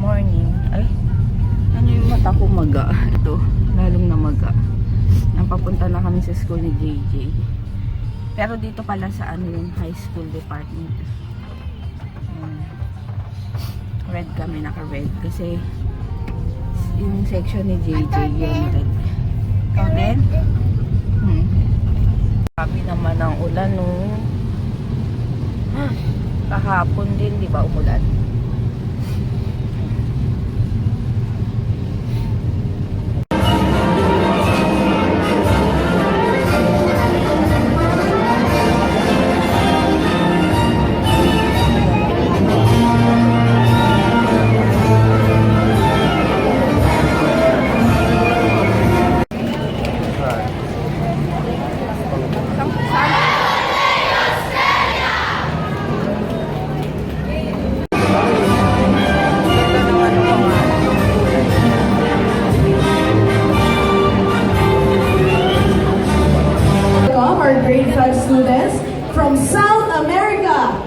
Morning. Ay, ano yung mata ko maga? Ito, lalong na maga. Papunta na kami sa school ni JJ. Pero dito pala sa ano yung high school department. Red kami, naka-red. Kasi yung section ni JJ yung red. Ikaw din? Sabi naman ang ulan, no? Kahapon din, di ba, umulan? Our grade 5 students from South America.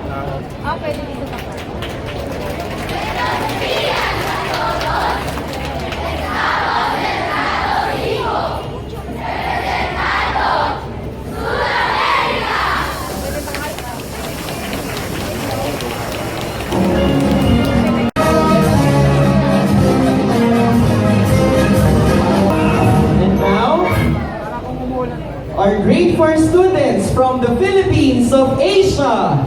Our grade 4 students from the Philippines of Asia.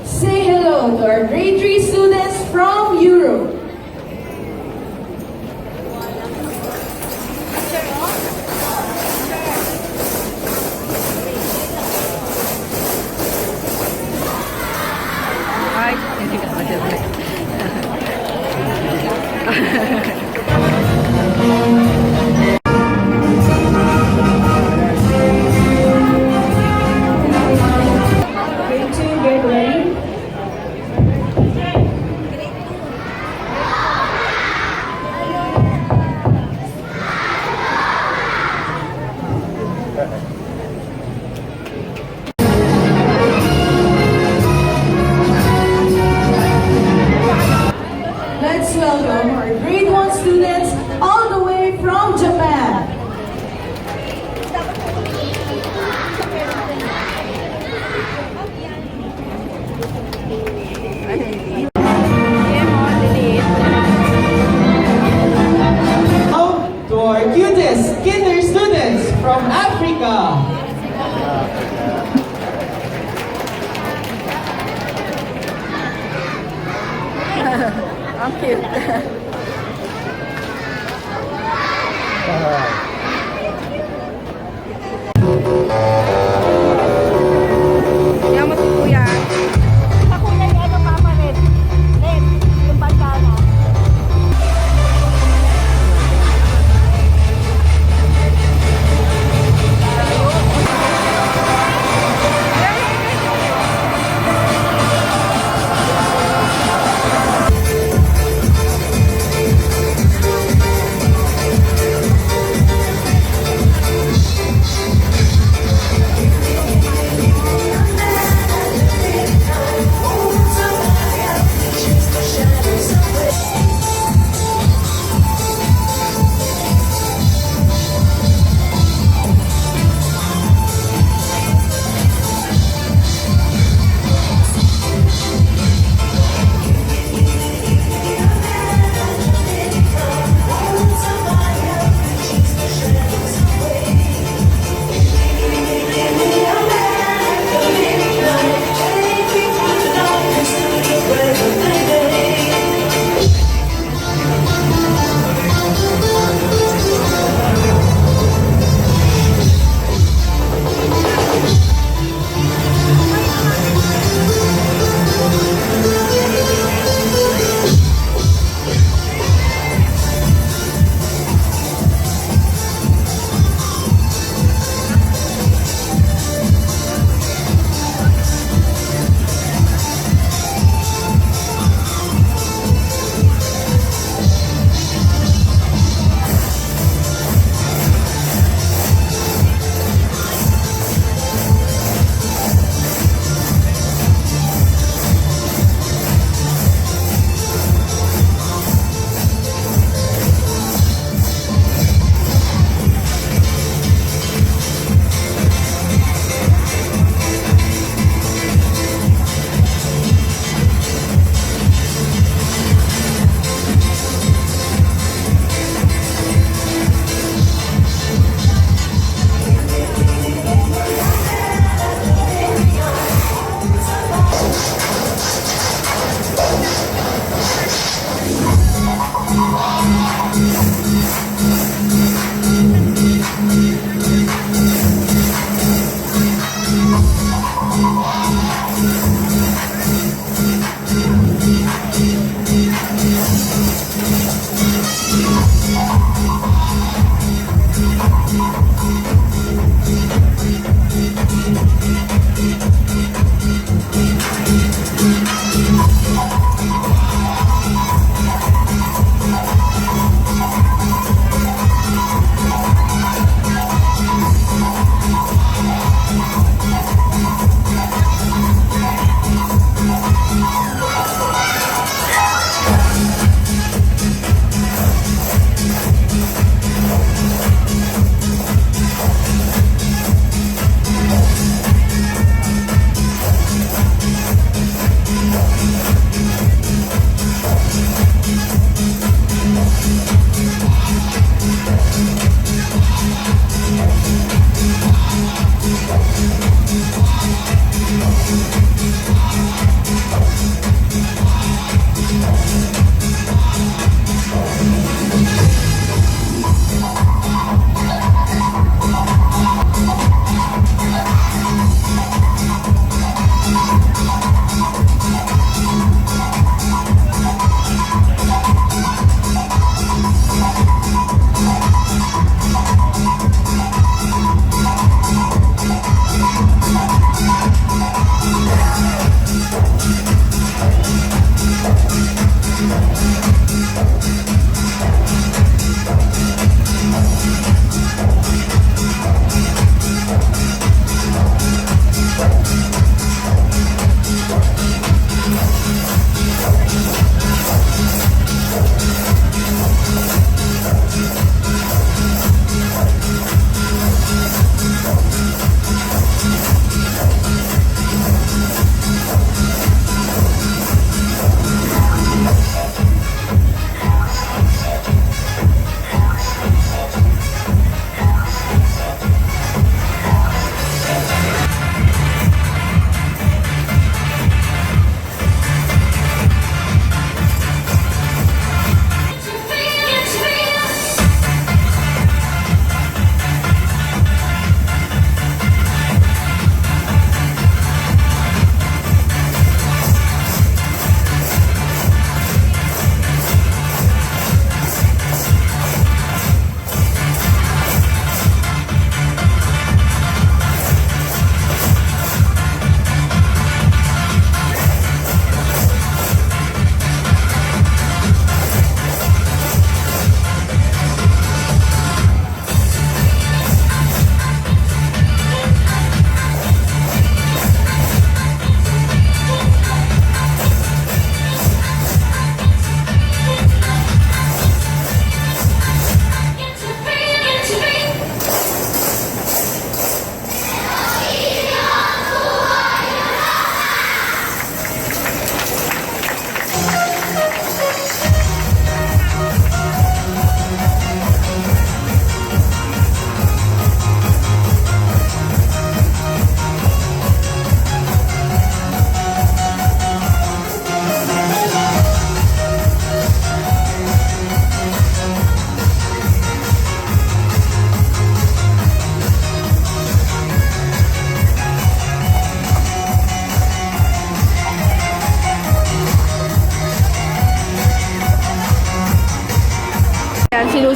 Say hello to our grade 3 students from Europe. Ay, hindi ka madali. Grade 2, get ready. Let's welcome our grade 1 students all the way from Japan. Now to our cutest kinder students from Africa. Ang cute. Yan mo si Kuya. Ako na yung ano mama red. Red, yung bandana.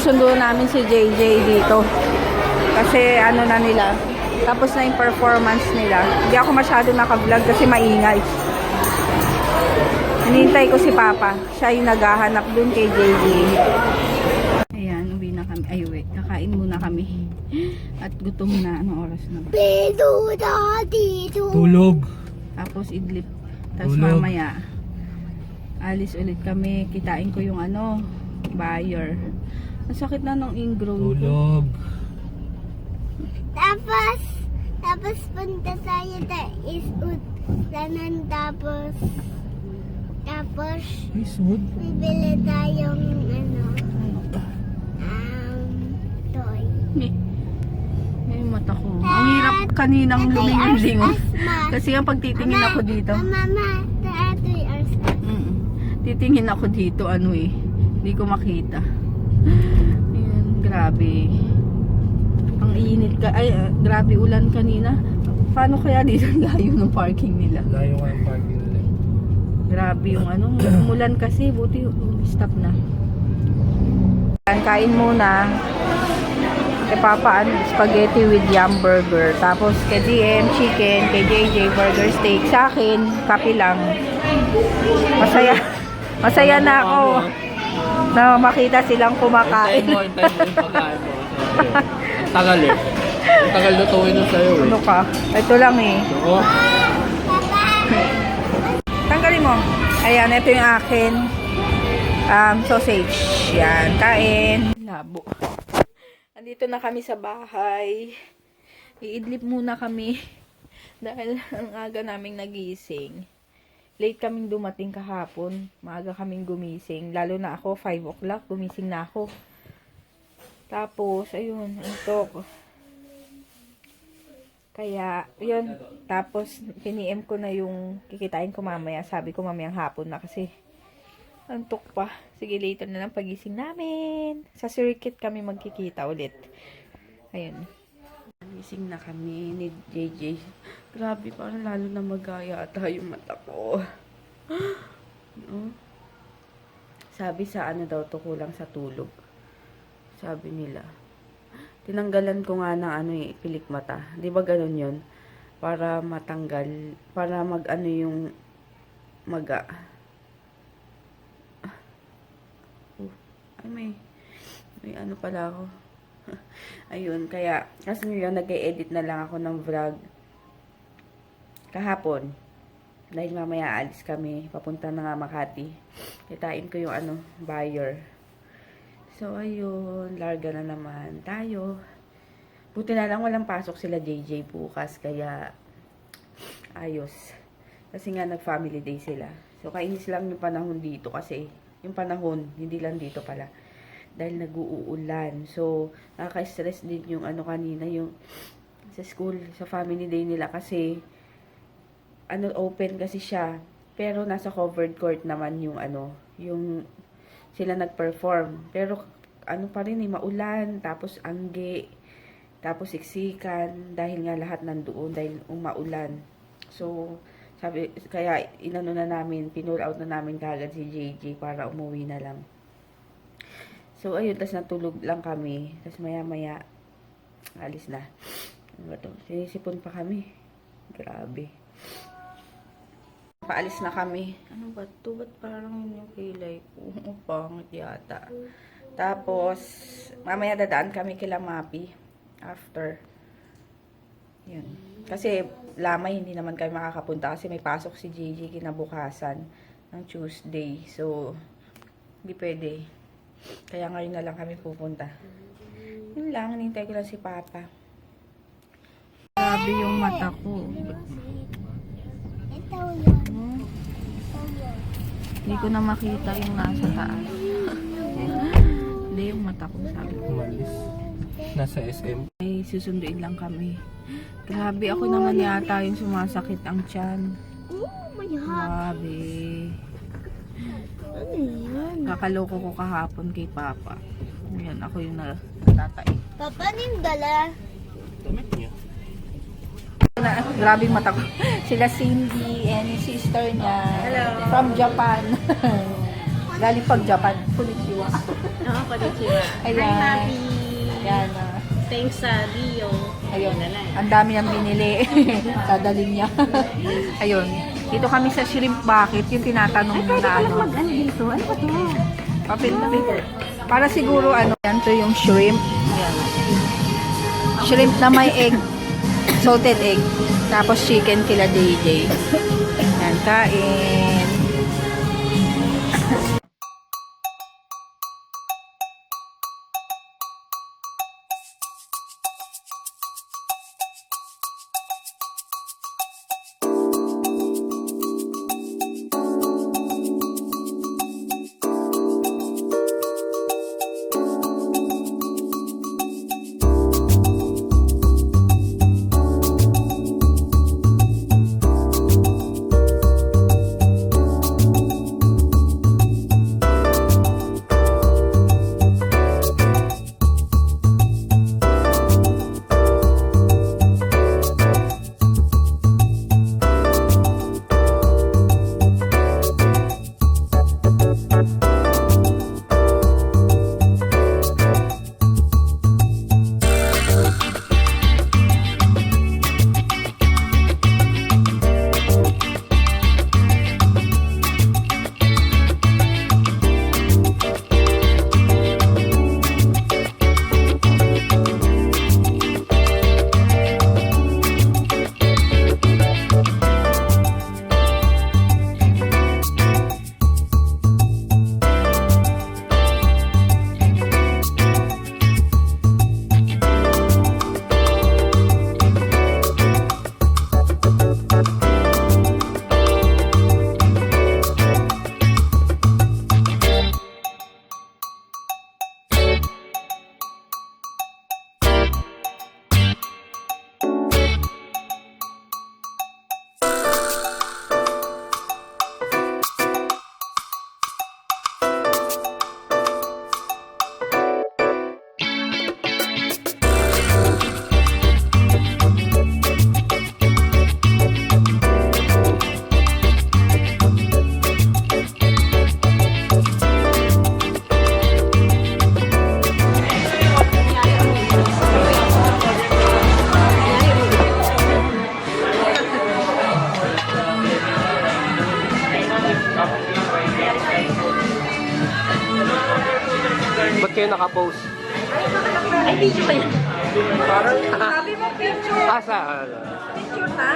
Sinusundo namin si JJ dito. Kasi ano na nila, tapos na yung performance nila. Hindi ako masyado naka-vlog kasi maingay. Hinihintay ko si Papa. Siya yung naghahanap dun kay JJ. Ayan, uwi na kami. Ay, wait. Kakain muna kami. At gutom na. Anong oras na ba? Tulog. Tapos idlip. Tapos Tulog. mamaya, alis ulit kami. Kitain ko yung ano, buyer. Ang sakit na nung ingrown ko. Tulog. Tapos punta tayo sa Eastwood. Ganun, tapos Eastwood. bibili tayong Ano ba? toy. May mata ko. Ang hirap kaninang lumingon-lingon. Kasi ang pagtitingin ako dito. Mama, Toy Ars. Titingin ako dito, ano eh. Hindi ko makita. Ayan, grabe. Ang init ka. Ay, grabe ulan kanina. Paano kaya dito layo ng parking nila? Layo nga yung parking nila. Grabe yung ano. Umulan kasi. Buti stop na. Kain muna. Kay Papa, spaghetti with yum burger. Tapos kay DM, chicken. Kay JJ, burger steak. Sa akin, kape lang. Masaya. Masaya na ako na makita silang kumakain. Hintayin mo yung pagkain mo. Tagal eh. Ang tagal lutuin nun sa'yo eh. Ano ka? Ito lang eh. Oo. Tanggalin mo. Ayan, ito yung akin. Sausage. Yan, kain. Labo. Andito na kami sa bahay. Iidlip muna kami. Dahil ang aga naming nagising. Late kaming dumating kahapon. Maaga kaming gumising. Lalo na ako, 5 o'clock. Gumising na ako. Tapos, ayun, antok. Kaya, yun. Tapos, piniem ko na yung kikitain ko mamaya. Sabi ko mamayang hapon na kasi antok pa. Sige, later na lang pagising namin. Sa circuit kami magkikita ulit. Ayun. Gising na kami ni JJ. Grabe, parang lalo na magaya ata yung mata ko. No? Sabi sa ano daw to, kulang sa tulog. Sabi nila. Tinanggalan ko nga ng ano eh, pilik mata. Di ba ganun yun? Para matanggal, para mag ano yung maga. Ay, may ano pala ako. Ayun, kaya, kasi ngayon, nag-e-edit na lang ako ng vlog. Kahapon, dahil mamaya alis kami, papunta na nga Makati. Kitain ko yung ano, buyer. So, ayun, larga na naman tayo. Buti na lang walang pasok sila JJ bukas, kaya ayos. Kasi nga nag-family day sila. So, kainis lang yung panahon dito kasi, yung panahon, hindi lang dito pala. Dahil nag-uulan. So, nakaka-stress din yung ano kanina, yung sa school, sa family day nila kasi ano, open kasi siya. Pero nasa covered court naman yung ano, yung sila nag-perform. Pero ano pa rin eh, maulan, tapos angge, tapos siksikan, dahil nga lahat nandoon, dahil umaulan. So, sabi, kaya inano na namin, pinull out na namin kagad si JJ para umuwi na lang. So, ayun, tas natulog lang kami. Tas maya-maya, alis na. Ano ba to? Sinisipon pa kami. Grabe. Paalis na kami. Ano ba to? Ba't parang yun yung kilay ko? Pangit yata. Tapos, mamaya dadaan kami kila Mapi. After. Yun. Kasi, lamay, hindi naman kami makakapunta kasi may pasok si JJ kinabukasan ng Tuesday. So, hindi pwede. Kaya ngayon na lang kami pupunta. Yun lang, hinintay ko lang si Papa. Grabe yung mata ko. Ito yun. Hindi ko na makita yung nasa taas. Hindi yung mata ko, sabi ko. Umalis. Nasa SM. Ay, susunduin lang kami. Grabe, ako naman yata yung sumasakit ang tiyan. Oh my God. Grabe. Ano yan? Kakaloko ko kahapon kay Papa. Yan, ako yung natatay. Papa, ano yung dala? Damit niya. Grabe yung mata ko. Sila Cindy and yung sister niya. Hello. From Japan. Galing pag Japan. Konnichiwa. Oo, konnichiwa. Ayan. Hi, Mapi. Yan. Thanks sa Rio. Ayun. na lang. Ang dami niyang binili. Dadalhin niya. Ayun. Dito kami sa shrimp bucket. Yung tinatanong mo na ano. Ano dito? Ano ba to? Papel na paper. Para siguro ano. Yan to yung shrimp. Yan. Shrimp na may egg. Salted egg. Tapos chicken kila JJ. Yan. Kain. Ba't kayo nakapost? Ay, video pa yan. Parang, Sabi mo picture. asa? Picture na.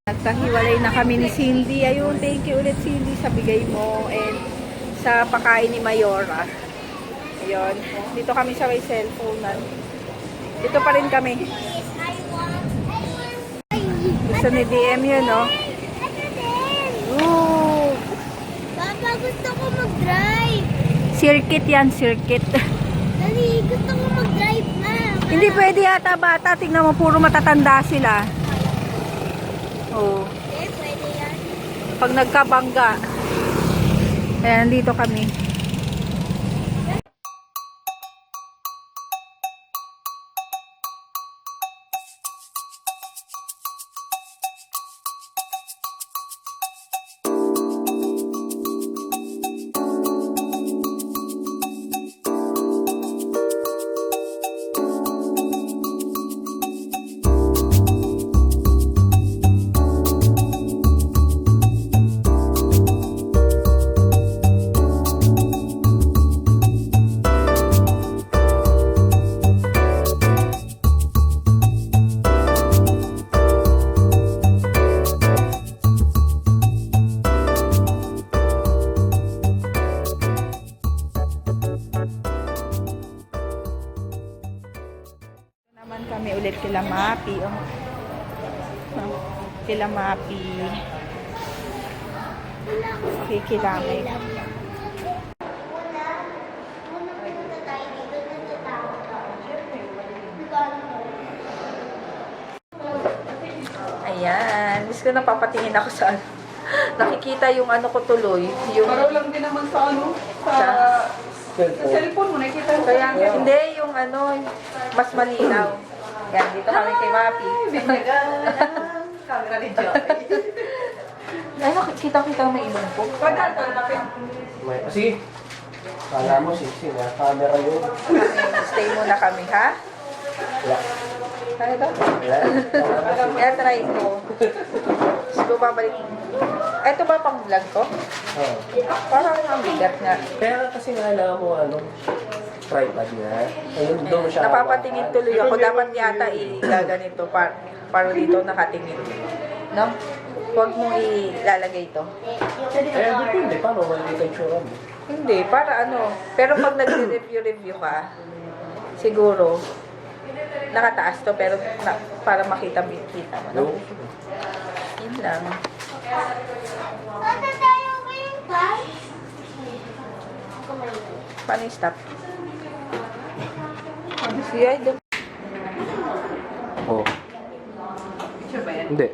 Nagkahiwalay na kami ni Cindy. Ayun, thank you ulit Cindy sa bigay mo and sa pakain ni Mayora. Ayun, dito kami sa may cellphone. Dito pa rin kami. Gusto ni DM yun, no? Ooh, Papa, gusto ko mag-drive. circuit yan, circuit. Dali, gusto ko mag-drive na. Hindi pwede yata bata. Tingnan mo, puro matatanda sila. Oo. Eh, pwede yan. Pag nagkabangga. Ayan, dito kami. Naman kami ulit kila Mapi. Oh. Kila Mapi. Okay, kilamay. Ayan. Miss ko napapatingin ako sa ano. Nakikita yung ano ko tuloy. Yung Parang lang din naman sa ano, sa cellphone mo, nakikita mo. kaya hindi yung ano, mas malinaw. Yan, dito kami kay Mapi. Binyagan ang camera ni Joy. Ay, nakikita-kita may ilong po. Pagkakal, lapit. Sige. Kala mo, siksi na. Camera yun. Stay muna kami, ha? Wala. Ano to? Wala. Kaya try ko. Siguro babalik. Ito ba pang vlog ko? Oo. Parang ang bigat nga. Kaya kasi naalala mo, tripod nga. Ayun, doon siya. Napapatingin tuloy ako. Dapat yata i-gaganito para dito nakatingin. No? Huwag mong ilalagay ito. Depende. Paano maliliit ang tsura mo? Hindi, para ano. Pero pag nag-review ka, siguro, nakataas to, pero para makita mo mo. No? Yun lang. Tata tayo ngayon ba? Paano yung stop? Siya, doon. Oo. Picture ba yan? Hindi.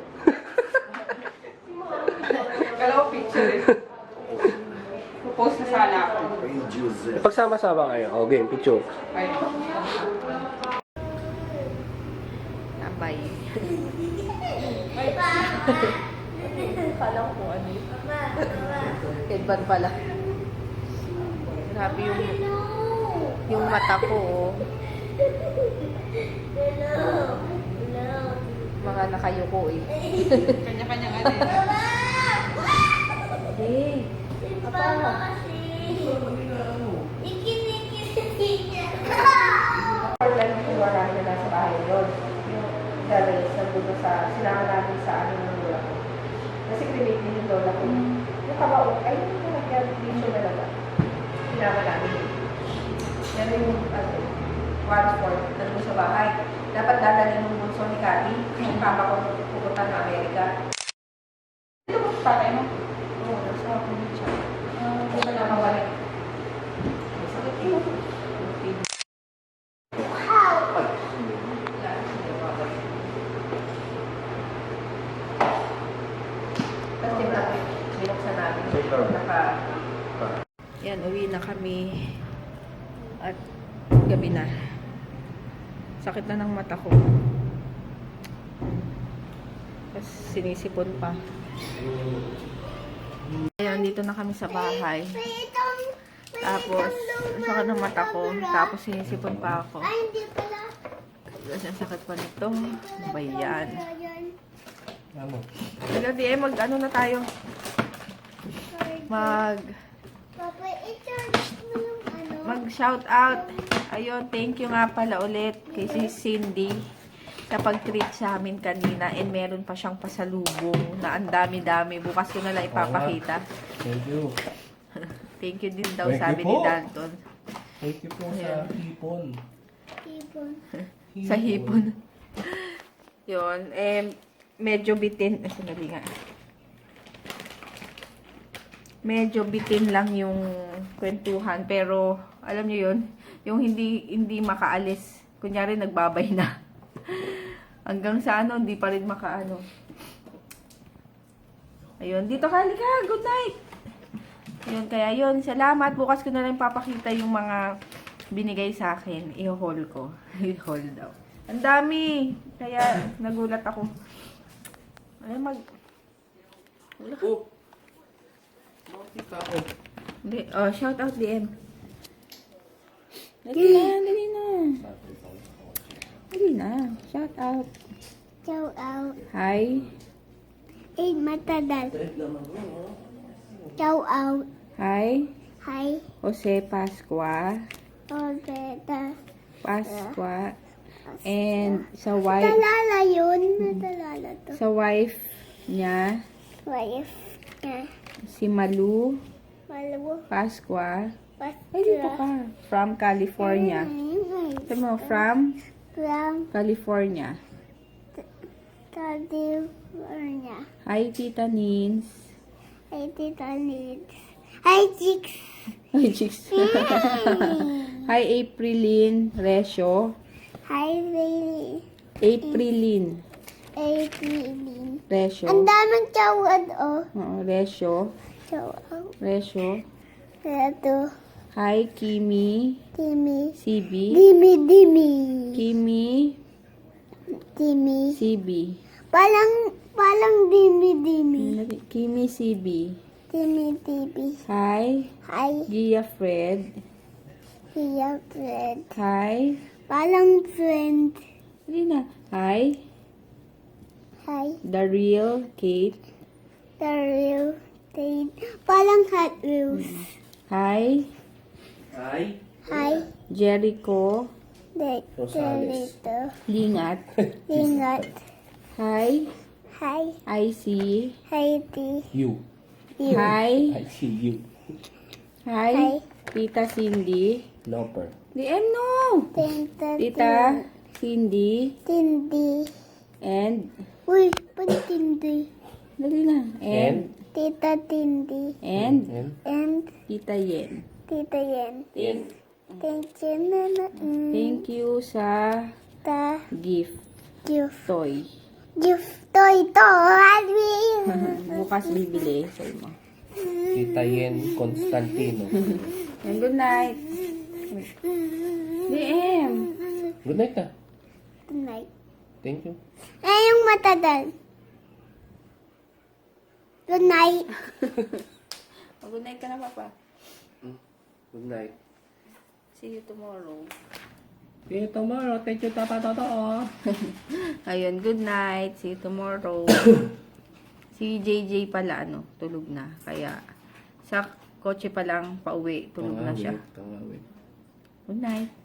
Kala ko picture eh. Post na sana ako. Pagsama-sama kayo. O, game, picture. Ayun. Abay. Kala ko kung ano yun. Headband pala. Grabe yung mata ko, oh. Mga nakayuko eh. Kanya-kanya nga eh. Hey, apa? Lang wala na nasa bahay yun. Yung dali, nandun sa, sinama natin sa ano ng lola ko. Kasi cremate din yung lola ko. Yung kabaong, ay yung nag-graduation na lang. Sinama namin. Yan yung, one-fourth, nandun sa bahay. Dapat dadalhin ng bunso ni Kati, yung papa ko pupunta ng Amerika. Ito ba sa tatay mo? Oo, nasa ako din siya. Hindi ka na mawalik. Sakit yun. Kasi binuksan namin. Yan, uwi na kami. At gabi na. Sakit na ng mata ko. Tapos sinisipon pa. Ayan, dito na kami sa bahay. Tapos, sakit ng mata ko. Tapos sinisipon pa ako. Ay, hindi pala. Tapos ang sakit pa nito. Ano ba yan? Ayan. Gabi mag-ano na tayo. Papa, i-charge mo yung ano. Mag-shout out. Ayun, thank you nga pala ulit kay si Cindy sa pag-treat sa amin kanina. And meron pa siyang pasalubong na ang dami-dami. Bukas ko na lang ipapakita. Thank you. Thank you din daw, Thank sabi you ni po. Dalton. Thank you po sa hipon. Ibon. Sa hipon. Yun, medyo bitin. Sandali nga. Medyo bitin lang yung kwentuhan. Pero, alam niyo yun, yung hindi makaalis. Kunyari, nagbabay na. Hanggang sa ano, hindi pa rin makaano. Ayun, dito ka, halika. Good night. Ayun, kaya yun. Salamat. Bukas ko na lang papakita yung mga binigay sa akin. I-haul ko. I-haul daw. Ang dami. Kaya, nagulat ako. Ay, Oh. Bakit ako? Hindi. Oh, shout out DM. Dali na, dali na. Dali na. Shout out. Chow out. Hi. Eh, matadal. Chow out. Hi. Hi. Jose Pascua. Oreta. Pascua. And sa wife, Talala yun. Natalala to. sa wife niya, Wife niya. si Malu Malawo. Pascua. Pastra. Ay, dito ka. From California. Ito mo, from From California. California. Hi, Tita Nins. Hi, Tita Needs. Hi, Chicks. Hi, Chicks. Hi, Aprilin Resyo. Hi, Bailey. Aprilin Aileen. Resyo. Ang daming chawad, oh. Oo, Resyo. Chawad. Resyo. Ito. Hi, Kimi. Timmy. CB. Dimi. Kimi. Timmy. CB. Palang Dimi. Kimi CB. Timmy TV. Hi. Hi, Gia Fred. Gia Fred. Hi. Palang friend. Hindi na. Hi. Hi, The Real Kate. the real thing. Palang Hot Wheels. Hi. Hi. Hi, Jericho. the Rosales. little. Lingat. Ingat. Hi. Hi, IC. Heidi. You. You. Hi. I see you. Hi. Hi. Tita Cindy. Loper. DM no. Tinta. Tita Cindy. Tindi. And. Uy, pantindi. Dali lang. And. Tita Tindi. And. And? And Tita Yen. Tita Yen. Thank you, Nana. Thank you sa Ta. gift. Gift. Toy. Gift toy to. Happy. Bukas bibili sa mo. Tita Yen Constantino. And good night. DM. Good night na. Tonight. Thank you. Eh, yung matadal. Good night. Good night ka na, Papa. Good night. See you tomorrow. See you tomorrow. Thank you, Tata Totoo. Ayun, good night. See you tomorrow. Si JJ pala, tulog na. Kaya, sa kotse pa lang pauwi, tulog na siya. Tangawit. Good night.